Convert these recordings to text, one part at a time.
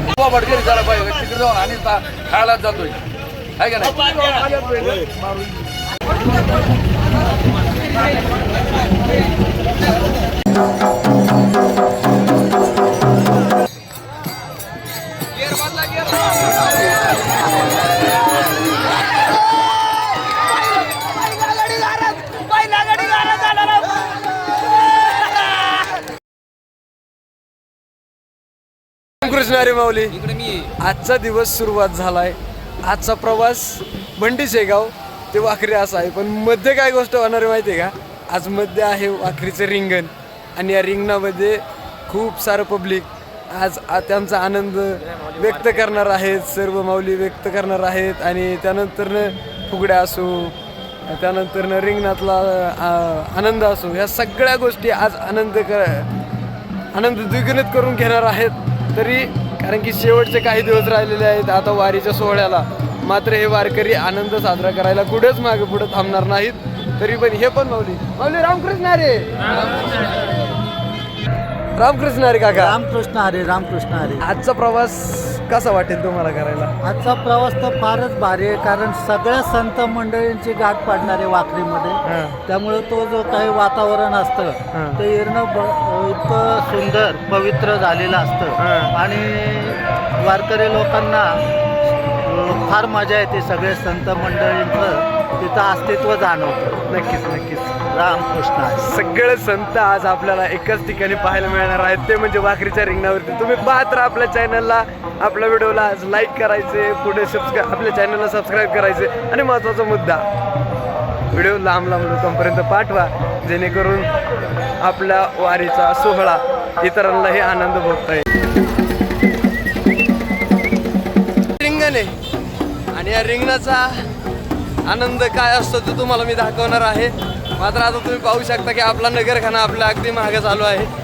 भटकेरी झाला पाहिजे तिकडे जाऊन आणि खायलाच जातोय आहे का नाही. कृष्ण हरी माऊली, आजचा दिवस सुरुवात झालाय. आजचा प्रवास बंडी शेगाव ते वाखरी असा आहे. पण मध्ये काय गोष्ट होणार आहे माहिती आहे का? आज मध्ये आहे वाखरीचं रिंगण आणि या रिंगणामध्ये खूप सारं पब्लिक आज त्यांचा आनंद व्यक्त करणार आहेत. सर्व माऊली व्यक्त करणार आहेत. आणि त्यानंतरनं फुगड्या असो, त्यानंतरनं रिंगणातला आनंद असो, ह्या सगळ्या गोष्टी आज आनंद द्विगुणित करून घेणार आहेत. तरी कारण की शेवटचे काही दिवस राहिलेले आहेत आता वारीच्या सोहळ्याला. मात्र हे वारकरी आनंद साजरा करायला कुठेच मागे पुढे थांबणार नाहीत. तरी पण हे पण माऊली रामकृष्ण हरी, रामकृष्ण हरी काका. रामकृष्ण हरी, रामकृष्ण हरी. आजचा प्रवास कसा वाटेल तुम्हाला करायला? आजचा प्रवास तर फारच भारी आहे, कारण सगळ्या संत मंडळींची गाठ पडणार आहे वाखरीमध्ये. त्यामुळे तो जो काही वातावरण असतं ते इतकं सुंदर पवित्र झालेलं असतं आणि वारकरी लोकांना फार मजा येते. सगळे संत मंडळींचं तिथं अस्तित्व जाणवतं. नक्कीच नक्कीच. रामकृष्ण. सगळे संत आज आपल्याला एकाच ठिकाणी पाहायला मिळणार आहेत, ते म्हणजे वाखरीच्या रिंगणावरती. तुम्ही पाहत राहा आपल्या चॅनलला, आपल्या व्हिडिओला आज लाईक करायचे, पुढे आपल्या चॅनलला सबस्क्राईब करायचे आणि महत्त्वाचा मुद्दा, व्हिडिओ लांब लोकांपर्यंत पाठवा, जेणेकरून आपल्या वारीचा सोहळा इतरांनाही आनंद भोगता येईल. रिंगण आहे आणि या रिंगणाचा आनंद काय असतो ते तुम्हाला मी दाखवणार आहे. मात्र आता तुम्ही पाहू शकता की आपला नगरखाना आपल्या अगदी मागे चालू आहे.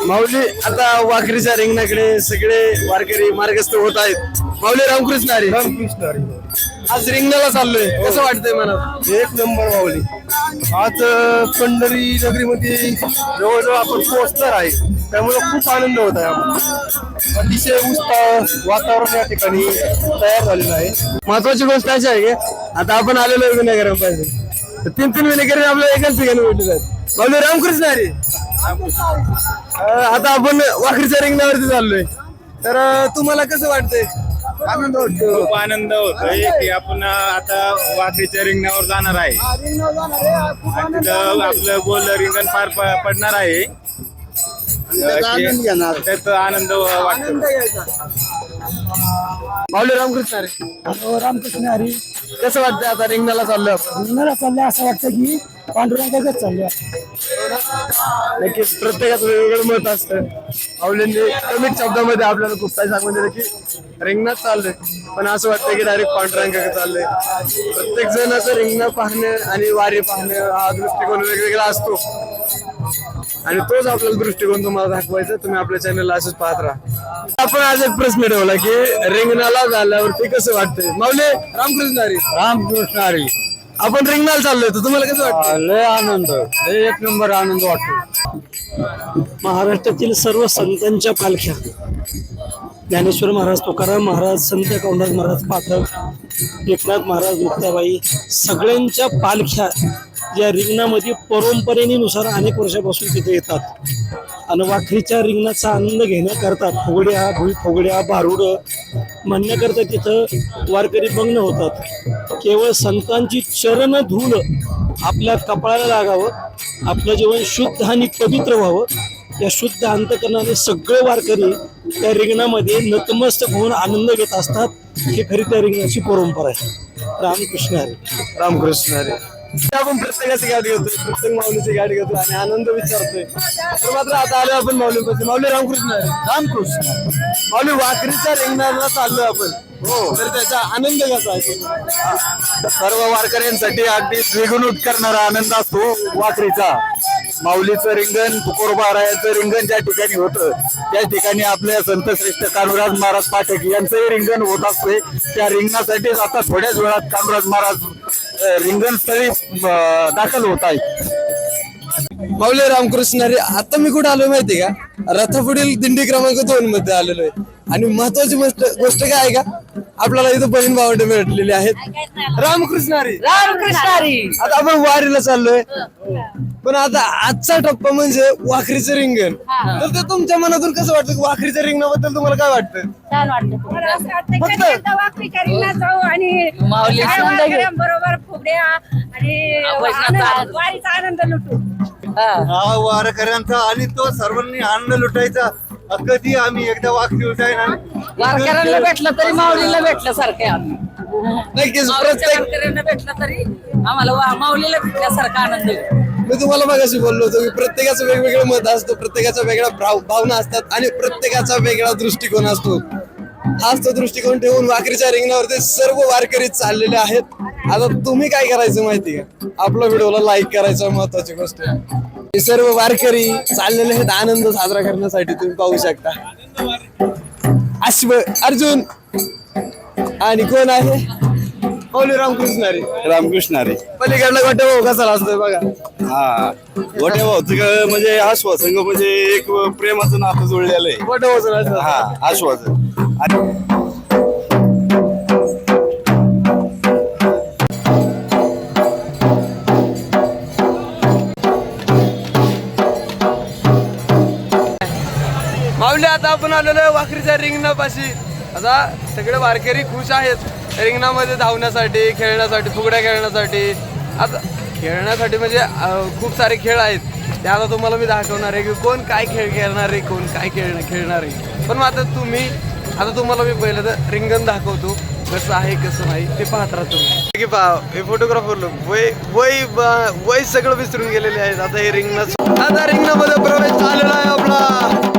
माऊली, आता वाखरीच्या रिंगणाकडे सगळे वारकरी मार्गस्थ होत आहेत. माऊली रामकृष्ण हरी. रामकृष्ण हरी. आज रिंगणाला चाललोय, कसं वाटतंय मला? एक नंबर माऊली. आज पंढरी नगरीमध्ये जवळजवळ आपण पोहोचणार आहे, त्यामुळे खूप आनंद होत आहे. आम्हाला अतिशय उत्साह वातावरण या ठिकाणी तयार झालेलं आहे. महत्वाची गोष्ट अशी आहे की आता आपण आलेलो आहे विनायकराम पाहिजे, तर 3 विनायकरी आपल्याला एकाच ठिकाणी भेटले आहेत. माऊली रामकृष्ण हरी. आता आपण वाखरीच्या रिंगणावरती चाललोय, तर तुम्हाला कसं वाटतंय? आनंद होतो. खूप आनंद होतोय की आपण आता वाखरीच्या रिंगणावर जाणार आहे. आपलं गोल रिंगण पार पडणार आहे. त्याचा आनंद वाटतो. माऊली रामकृष्ण हरी. रामकृष्ण हरी. कसं वाटतंय आता रिंगणाला चाललोय आपण? रिंगणाला चाललंय असं वाटतं की पांडुरंगाच चाललंय. नक्कीच प्रत्येकाचं वेगवेगळं मत असतं. माऊलींनी कमीत शब्दामध्ये आपल्याला खूप काही सांगून दिलं की रिंगणात चाललंय, पण असं वाटतं की डायरेक्ट पांडुरंगाकडे चाललंय. प्रत्येक जण असं रिंगण पाहणं आणि वारी पाहणं हा दृष्टिकोन वेगवेगळा असतो आणि तोच आपल्याला दृष्टिकोन तुम्हाला दाखवायचा. तुम्ही आपल्या चॅनलला असंच पाहत राहा. आपण आज एक प्रश्न ठेवला की रिंगणाला झाल्यावरती कसं वाटतंय? माऊली रामकृष्ण हरी. रामकृष्ण हरी. आपण रिंगणाला चाललोय, तर तुम्हाला कसं वाटतं? लय आनंद, एक नंबर आनंद वाटतो. महाराष्ट्रातील सर्व संतांच्या पालख्या, ज्ञानेश्वर महाराज, तुकाराम महाराज, संत कौंडज महाराज पाठक, एकनाथ महाराज, मुक्ताबाई, सगळ्यांच्या पालख्या या रिंगणामध्ये परंपरेनुसार अनेक वर्षापासून तिथे येतात आणि वाखरीच्या रिंगणाचा आनंद घेण्याकरता फुगड्या, भुईफुगड्या, भारुडं म्हणण्याकरता तिथं वारकरी मग्न होतात. केवळ संतांची चरण धूल आपल्या कपाळाला लागावं, आपलं जीवन शुद्ध आणि पवित्र व्हावं, या शुद्ध अंतकरणाने सगळे वारकरी त्या रिंगणामध्ये नतमस्तक होऊन आनंद घेत असतात. ही खरी त्या रिंगणाची परंपरा आहे. रामकृष्ण हरी. रामकृष्ण हरी. आपण प्रत्येकाची गाडी घेतोय, प्रत्येक माऊलीची गाडी घेतो आणि आनंद विचारतोय. तर मात्र आता आलो आपण माऊलीपाशी. माऊली रामकृष्ण आहे. रामकृष्ण. माऊली वाकरीच्या रिंगणाला चाललोय आपण. हो, तर त्याचा आनंद कसा आहे? सर्व वारकऱ्यांसाठी अगदी द्विगुणित करणारा आनंद असतो वाखरीचा. माऊलीचं रिंगण, तुकोबारायाचं रिंगण ज्या ठिकाणी होतं त्या ठिकाणी आपल्या संतश्रेष्ठ कान्होराज महाराज पाठक यांचंही रिंगण होत असते. त्या रिंगणासाठी आता थोड्याच वेळात कान्होराज महाराज रिंगणस्थळी दाखल होत आहेत. माऊली रामकृष्ण हरी. आता मी कुठे आलोय माहिती का? रथापुढील दिंडी क्रमांक 2 मध्ये आलेलो आहे. आणि महत्वाची गोष्ट काय आहे का, आपल्याला इथं बहीण भावंड भेटलेली आहेत. रामकृष्ण हरी. रामकृष्ण हरी. आता आपण वारीला चाललोय, पण आता आजचा टप्पा म्हणजे वाखरीचं रिंगण. तर ते तुमच्या मनातून कसं वाटतं? वाखरीच्या रिंगणाबद्दल तुम्हाला काय वाटतं? छान वाटतं. मला असं वाटतं की एकदा वाकरीच्या रिंगणात जाऊ आणि काय वारकऱ्यांबरोबर फुगड्या आणि वारीचा आनंद लुटू. हा वारकऱ्यांचा आणि तो सर्वांनी आनंद लुटायचा. कधी आम्ही एकदा वाखरी उठायला वारकऱ्यांना भेटलं तरी माऊलीला भेटलं सारखं आम्ही. नक्कीच. माऊलीच्या प्रत्येक वारकऱ्यांना भेटलं तरी आम्हाला माऊलीला भेटल्यासारखा आनंद आहे. मी तुम्हाला मागाशी बोललो होतो की प्रत्येकाचं वेगवेगळं मत असतं, प्रत्येकाचा वेगळा भावना असतात आणि प्रत्येकाचा वेगळा दृष्टिकोन असतो. हाच तो दृष्टिकोन ठेवून वाकरीच्या रिंगणावरती सर्व वारकरी चाललेले आहेत. आता तुम्ही काय करायचं माहिती का? आपल्या व्हिडिओला लाईक करायचं महत्वाची गोष्ट आहे. हे सर्व वारकरी चाललेले आहेत आनंद साजरा करण्यासाठी. तुम्ही पाहू शकता अश्व अर्जुन आणि कोण आहे? माऊली रामकृष्ण हरी. रामकृष्ण हरी. पलीकडला गोटे भाऊ कसा असतोय बघा. हा गोट्या भाऊचं म्हणजे आश्वासन म्हणजे एक प्रेमाचं नातं जुळलेलं आहे. गोटे भाऊ हा आश्वासन. आणि माऊली आता आपण आलेलो आहे वाखरीच्या रिंगणापाशी. आता सगळे वारकरी खुश आहेत रिंगणामध्ये धावण्यासाठी, खेळण्यासाठी, फुगड्या खेळण्यासाठी. आता खेळण्यासाठी म्हणजे खूप सारे खेळ आहेत. ते आता तुम्हाला मी दाखवणार आहे की कोण काय खेळ खेळणार आहे, कोण काय खेळणार आहे. पण आता तुम्हाला मी पहिलं तर रिंगण दाखवतो कसं आहे कसं नाही ते पाहत राहतो की हे फोटोग्राफर लोक वय सगळं विसरून गेलेले आहेत. आता हे आता रिंगणामध्ये प्रवेश झालेला आहे आपला.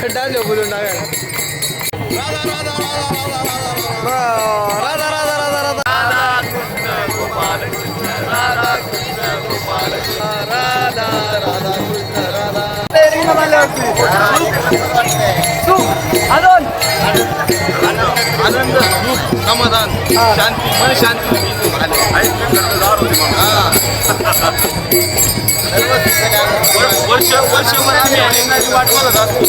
खड्डा बोलून टाकायला. आनंद, सुख, समाधान, शांती, मन शांती. वर्ष आम्ही आनंदाची वाट बघत असतो.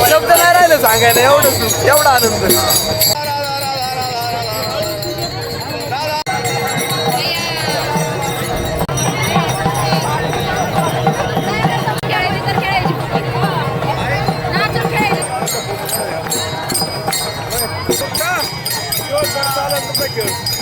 शब्द नाही राहिलं सांगायला. एवढा आनंद. Hey!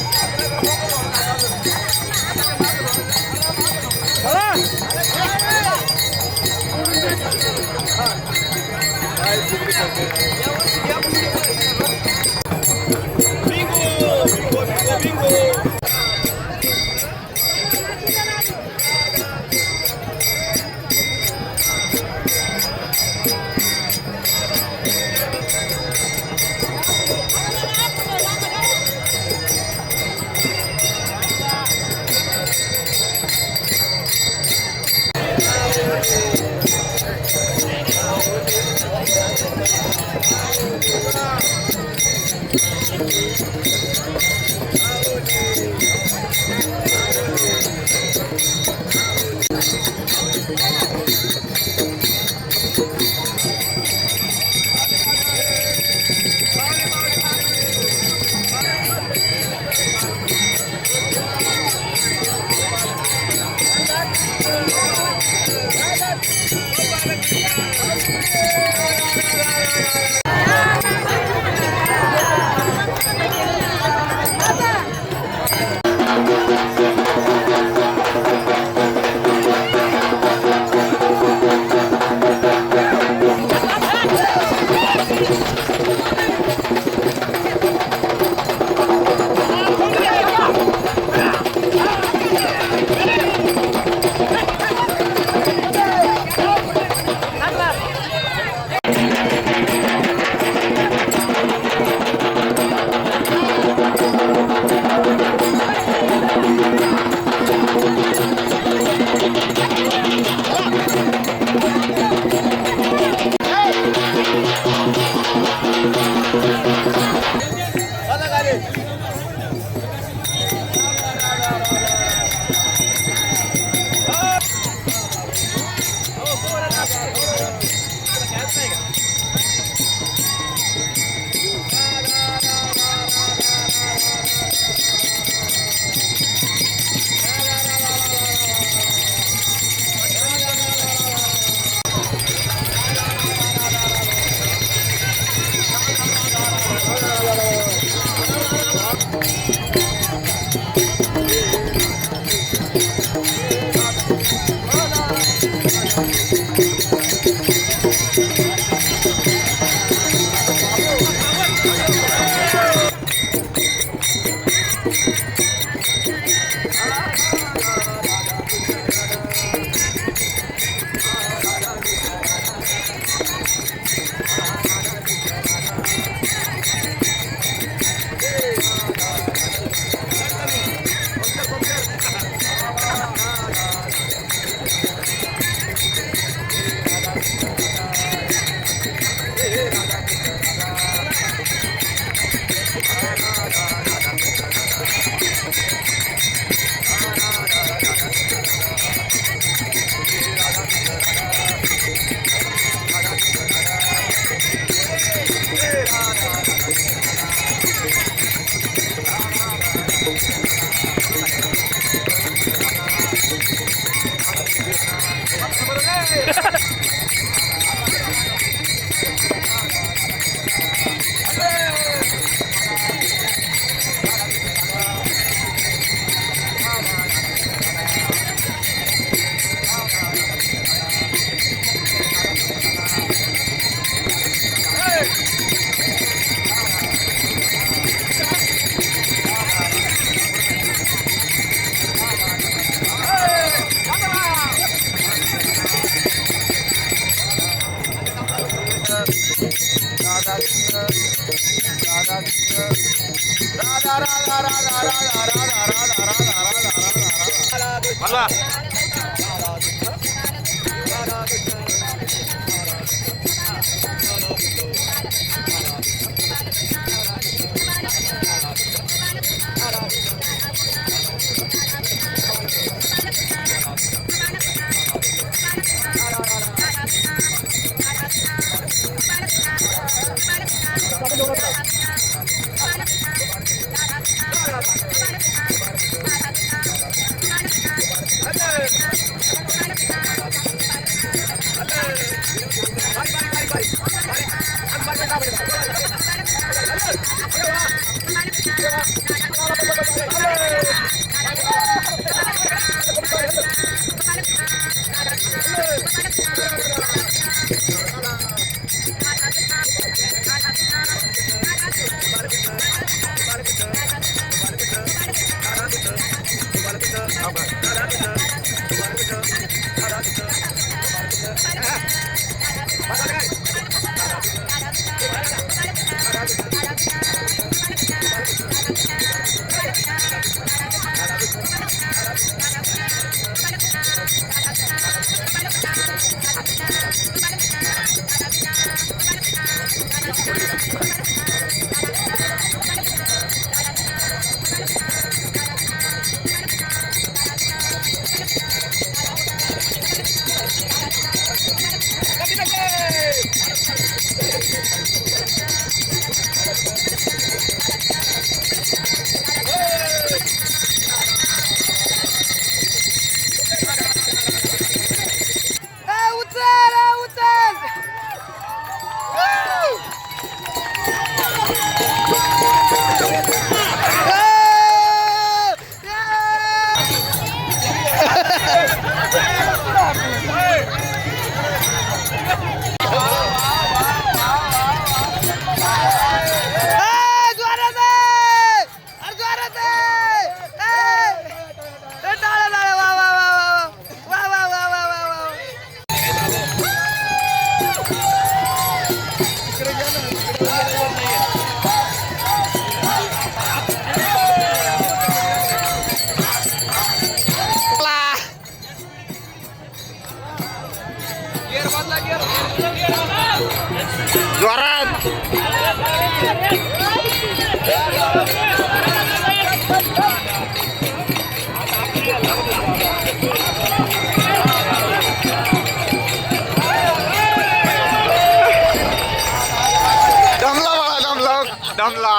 दमला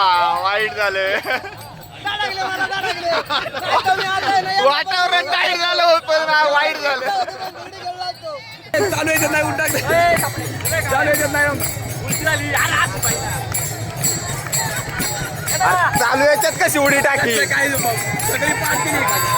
वाईट झालं वातावरण टाईट झालं पण वाईट झालं चालू याच्यात नाही उलटा चालू याच्यात नाही चालू याच्यात कशी उडी टाकी काय सगळी पाठ केली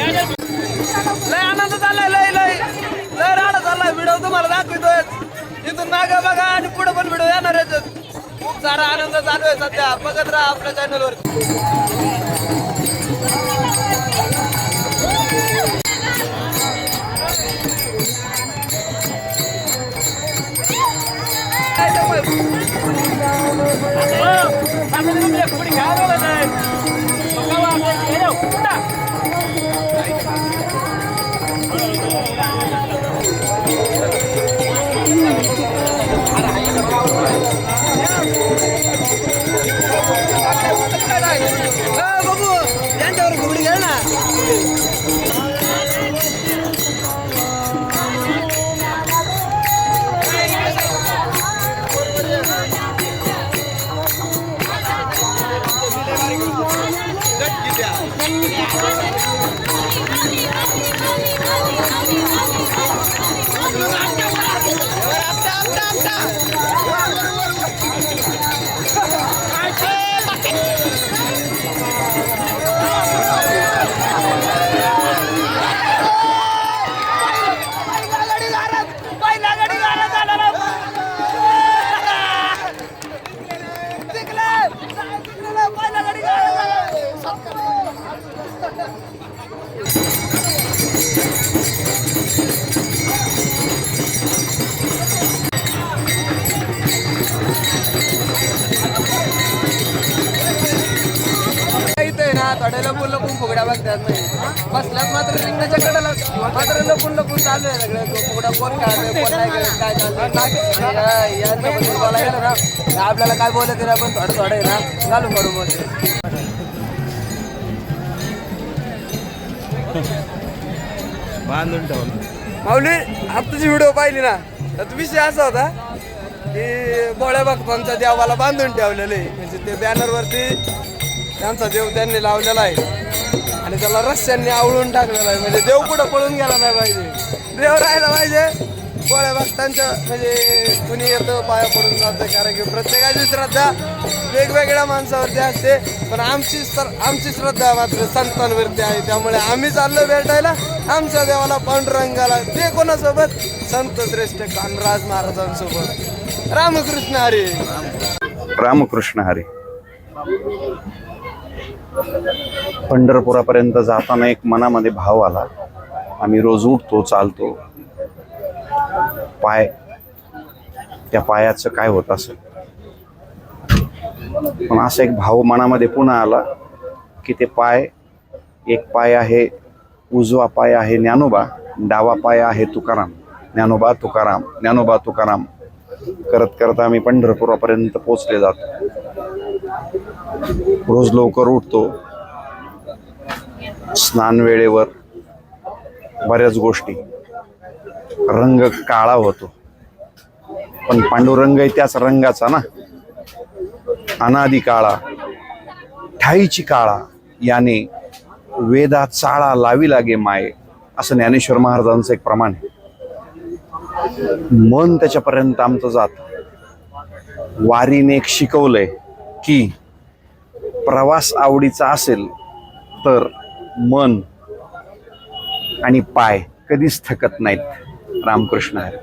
लय आनंद चाललाय लय लय लय राडा चाललाय व्हिडिओ तुम्हाला दाखवतोय इथून मागे बघा आणि पुढे पण व्हिडिओ येणार आहेत खूप सारा आनंद चालू आहे सध्या बघत राहा आपल्या चॅनलवर बघू त्यांच्यावर घुमडी घ्या ना गट लपून लपून फुगड्या बघतात नाही बसल्यात मात्र रिंगणाच्या कडेला मात्र लपून लपून चालू आहे सगळं फुगडा कोण खेळतोय कोण नाही खेळत काय चाललंय यांच्याबद्दल बोलायला गेलं ना आपल्याला काय बोलत ना पण थोडं थोडं आहे ना घालून काढू मग बांधून ठेवलं. माऊली आत्ताची व्हिडिओ पाहिली ना तर विषय असा होता की बोळ्या भक्तांच्या देवाला बांधून ठेवलेले म्हणजे ते बॅनरवरती त्यांचा देव त्यांनी लावलेला आहे आणि त्याला रस्त्यांनी आवळून टाकलेला आहे म्हणजे देव कुठं पळून गेला नाही पाहिजे देव राहायला पाहिजे बोळ्या भक्तांच्या म्हणजे कुणी येतं पाया पडून जातं कारण की प्रत्येकाची श्रद्धा वेगवेगळ्या माणसावरती असते पण आमची श्रद्धा मात्र संतांवरती आहे त्यामुळे आम्ही चाललो भेटायला आमच्या देवाला पांडुरंगाला ते कोणासोबत संत श्रेष्ठ कानराज महाराजांसोबत रामकृष्ण हरी रामकृष्ण हरी. पंढरपुरापर्यंत जाताना एक मनामध्ये भाव आला. आम्ही रोज उठतो चालतो पाय त्या पायाचं काय होत असेल पण असा एक भाव मनामध्ये पुन्हा आला की ते पाय एक पाय आहे उजवा पाय आहे ज्ञानोबा डावा पाय आहे तुकाराम ज्ञानोबा तुकाराम ज्ञानोबा तुकाराम करत करत आम्ही पंढरपुरापर्यंत पोचले जातो. रोज लवकर उठतो स्नान वेळेवर बऱ्याच गोष्टी रंग काळा होतो पण पांडुरंग त्याच रंगाचा ना अनादि काळा ठाईची काळा याने वेदा चाळा लावी लागे माये असं ज्ञानेश्वर महाराजांचं एक प्रमाण आहे. मन त्याच्यापर्यंत आमचं जात वारीने एक शिकवलंय की प्रवास आवडीचा असेल तर मन आणि पाय कधीच थकत नाहीत. रामकृष्ण हरी.